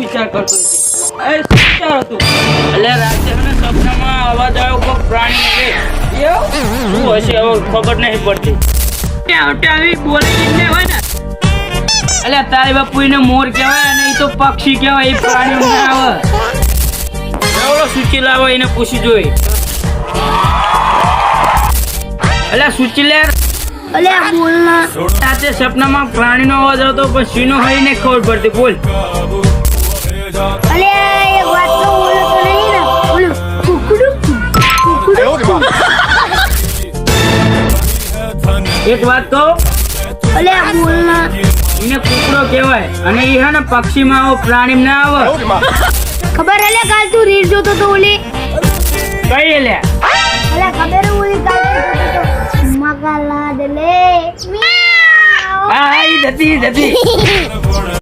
વિચાર કરતો હતો. એ શું વિચાર હતું? એટલે રાતે મને સપનામાં અવાજ આવ્યો કોક પ્રાણી એવું શું હશે હવે ખબર નહીં પડતી. આવી બોલી ને હોય ને એટલે તારી બાપુને મોર કહેવાય અને એ તો પક્ષી કહેવાય. એ પ્રાણી ના આવે. એવડો સૂચી લાવો એને પૂછી જોઈ. એટલે સૂચી લે અલે બોલ ના. તાતે સપનામાં પ્રાણીનો અવાજ આવતો પણ શીનો હોય ને ખબર પડતી. બોલ. અલે એક વાત તો બોલો તો નહીં ને. બોલો કુકડુ કુકડુ. એક વાત તો અલે બોલ ના. એને કૂકડો કહેવાય અને એ હે ને પક્ષીમાં આવો પ્રાણી ના આવે. ખબર હે લે કાલ તું રીલ જોતો તો ઓલી કઈ લે અલે ખબર હે ઓલી કાલ મગલા દે લે હા એ જતી